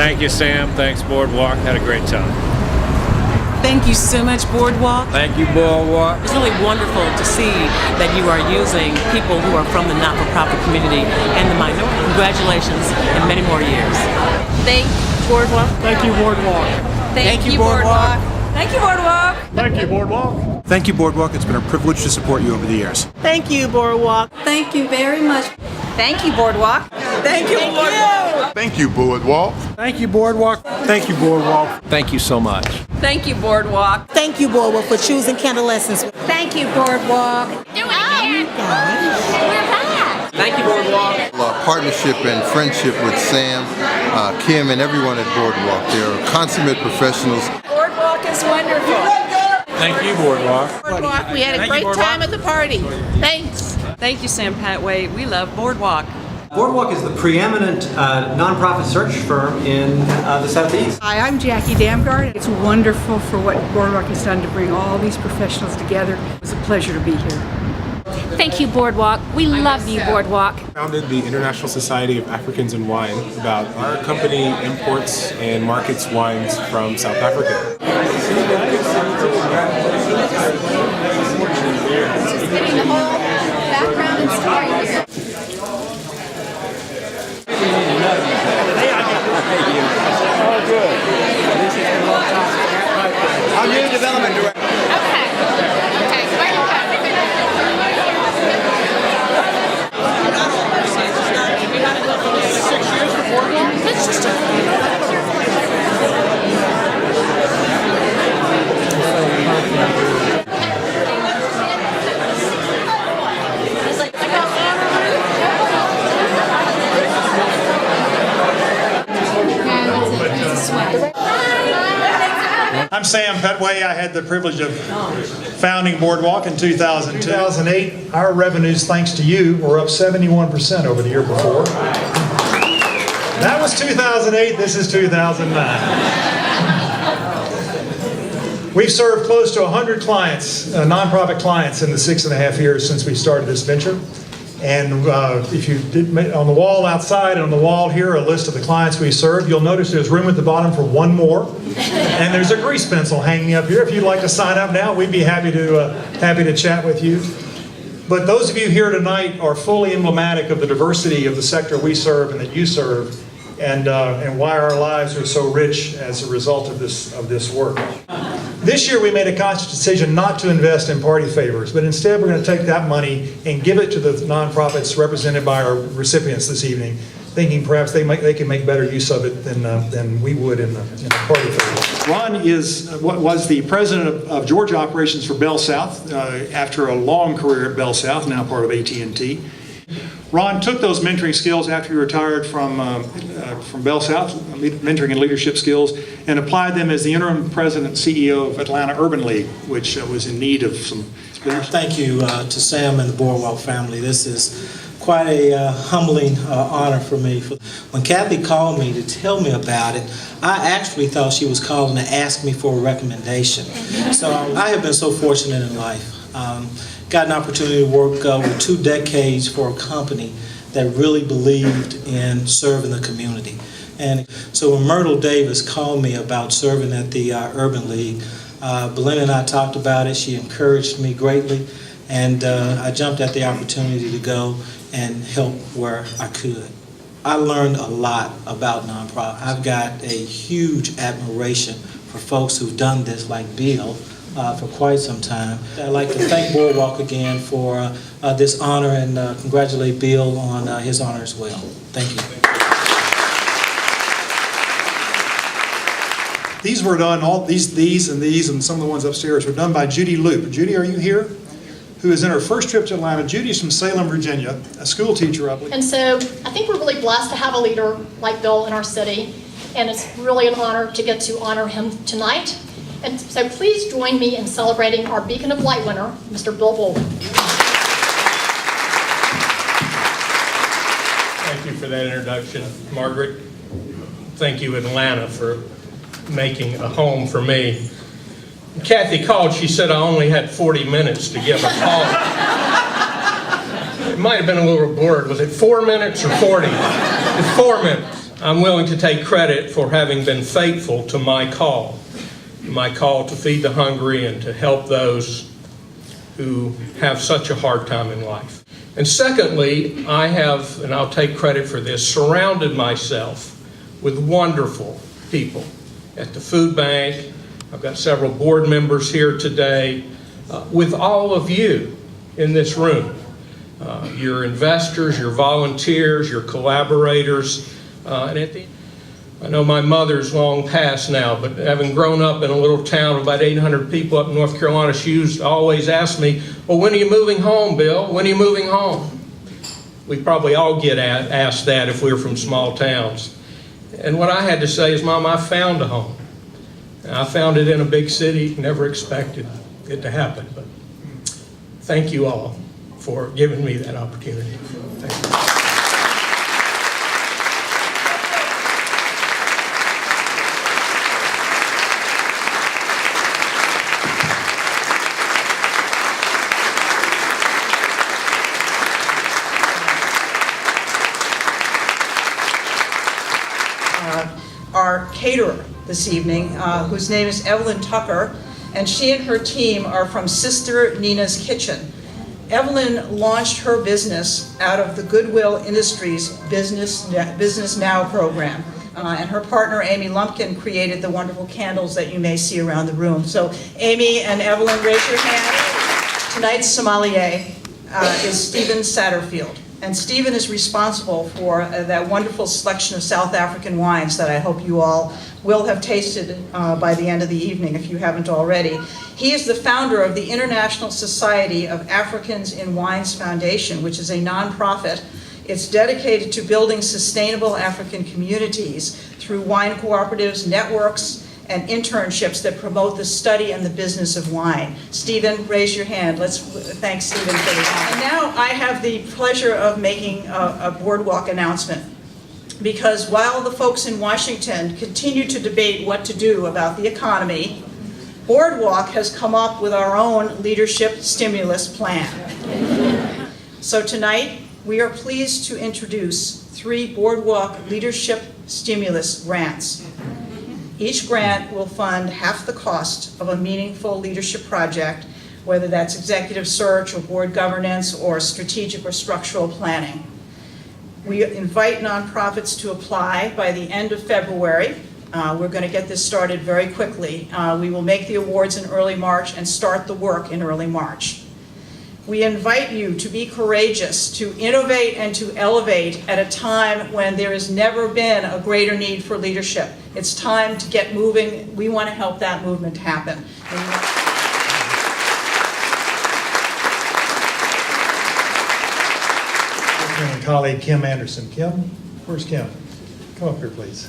Thank you, Sam. Thanks, Boardwalk. Had a great time. Thank you so much, Boardwalk. Thank you, Boardwalk. It's really wonderful to see that you are using people who are from the not-for-profit community and the minority. Congratulations and many more years. Thank Boardwalk. Thank you, Boardwalk. Thank you, Boardwalk. Thank you, Boardwalk. Thank you, Boardwalk. Thank you, Boardwalk. It's been a privilege to support you over the years. Thank you, Boardwalk. Thank you very much. Thank you, Boardwalk. Thank you, Boardwalk. Thank you, Boardwalk. Thank you, Boardwalk. Thank you, Boardwalk. Thank you so much. Thank you, Boardwalk. Thank you, Boardwalk, for choosing Candlescence. Thank you, Boardwalk. Do it again. We're back. Thank you, Boardwalk. Partnership and friendship with Sam, Kim, and everyone at Boardwalk. They're consummate professionals. Boardwalk is wonderful. Thank you, Boardwalk. Boardwalk, we had a great time at the party. Thanks. Thank you, Sam Patway. We love Boardwalk. Boardwalk is the preeminent nonprofit search firm in the Southeast. Hi, I'm Jackie Damgard. It's wonderful for what Boardwalk has done to bring all these professionals together. It's a pleasure to be here. Thank you, Boardwalk. We love you, Boardwalk. Founded the International Society of Africans in Wine. About our company imports and markets wines from South Africa. Just getting the whole background and story. I'm new development director. Okay. Okay. Where you go? Let's just I'm Sam Petway. I had the privilege of founding Boardwalk in 2002. 2008, our revenues, thanks to you, were up 71% over the year before. That was 2008, this is 2009. We've served close to 100 clients, nonprofit clients, in the 6.5 years since we started this venture. And if you did, on the wall outside and on the wall here, a list of the clients we serve, you'll notice there's room at the bottom for one more. And there's a grease pencil hanging up here. If you'd like to sign up now, we'd be happy to chat with you. But those of you here tonight are fully emblematic of the diversity of the sector we serve and that you serve, and why our lives are so rich as a result of this work. This year we made a conscious decision not to invest in party favors, but instead we're going to take that money and give it to the nonprofits represented by our recipients this evening, thinking perhaps they can make better use of it than we would in the party favors. Ron was the president of Georgia operations for Bell South after a long career at Bell South, now part of AT&T. Ron took those mentoring skills after he retired from Bell South, mentoring and leadership skills, and applied them as the interim president and CEO of Atlanta Urban League, which was in need of some leadership. Thank you to Sam and the Boardwalk family. This is quite a humbling honor for me. When Kathy called me to tell me about it, I actually thought she was calling to ask me for a recommendation. So I have been so fortunate in life. Got an opportunity to work over 2 decades for a company that really believed in serving the community. And so when Myrtle Davis called me about serving at the Urban League, Belinda and I talked about it. She encouraged me greatly, and I jumped at the opportunity to go and help where I could. I learned a lot about nonprofit. I've got a huge admiration for folks who've done this, like Bill, for quite some time. I'd like to thank Boardwalk again for this honor, and congratulate Bill on his honor as well. Thank you. These were done, these and some of the ones upstairs were done by Judy Loop. Judy, are you here? Who is in her first trip to Atlanta. Judy's from Salem, Virginia, a school teacher, I believe. And so I think we're really blessed to have a leader like Bill in our city, and it's really an honor to get to honor him tonight. And so please join me in celebrating our Beacon of Light winner, Mr. Bill Bolden. Thank you for that introduction, Margaret. Thank you, Atlanta, for making a home for me. Kathy called, she said I only had 40 minutes to give a call. It might have been a little blurred. Was it 4 minutes or 40? It's 4 minutes. I'm willing to take credit for having been faithful to my call to feed the hungry and to help those who have such a hard time in life. And secondly, I have, and I'll take credit for this, surrounded myself with wonderful people at the food bank. I've got several board members here today, with all of you in this room. Your investors, your volunteers, your collaborators, and at the I know my mother's long past now, but having grown up in a little town of about 800 people up in North Carolina, she used to always ask me, well, when are you moving home, Bill? When are you moving home? We probably all get asked that if we're from small towns. And what I had to say is, Mom, I found a home. And I found it in a big city, never expected it to happen. But thank you all for giving me that opportunity. Thank you. Our caterer this evening, whose name is Evelyn Tucker, and she and her team are from Sister Nina's Kitchen. Evelyn launched her business out of the Goodwill Industries Business Now program, and her partner Amy Lumpkin created the wonderful candles that you may see around the room. So Amy and Evelyn, raise your hand. Tonight's sommelier is Stephen Satterfield. And Stephen is responsible for that wonderful selection of South African wines that I hope you all will have tasted by the end of the evening if you haven't already. He is the founder of the International Society of Africans in Wines Foundation, which is a nonprofit. It's dedicated to building sustainable African communities through wine cooperatives, networks, and internships that promote the study and the business of wine. Stephen, raise your hand. Let's thank Stephen for his time. And now I have the pleasure of making a Boardwalk announcement, because while the folks in Washington continue to debate what to do about the economy, Boardwalk has come up with our own leadership stimulus plan. So tonight, we are pleased to introduce 3 Boardwalk leadership stimulus grants. Each grant will fund half the cost of a meaningful leadership project, whether that's executive search or board governance or strategic or structural planning. We invite nonprofits to apply by the end of February. We're going to get this started very quickly. We will make the awards in early March and start the work in early March. We invite you to be courageous, to innovate and to elevate at a time when there has never been a greater need for leadership. It's time to get moving. We want to help that movement happen. And colleague Kim Anderson. Kim, where's Kim? Come up here, please.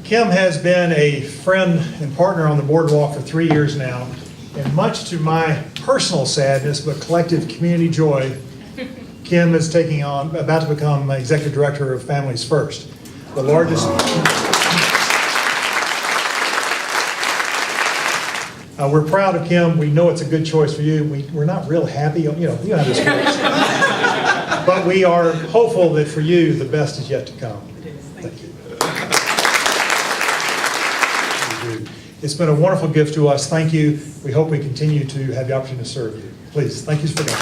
Kim has been a friend and partner on the Boardwalk for 3 years now. And much to my personal sadness, but collective community joy, Kim is about to become Executive Director of Families First, the largest. We're proud of Kim. We know it's a good choice for you. We're not real happy, you know how this works. But we are hopeful that for you, the best is yet to come. Thank you. It's been a wonderful gift to us. Thank you. We hope we continue to have the opportunity to serve you. Please, thank you for coming.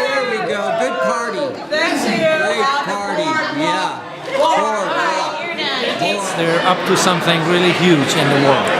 There we go. Good party. Thanks to you. Great party. Yeah. Boardwalk. They're up to something really huge in the world.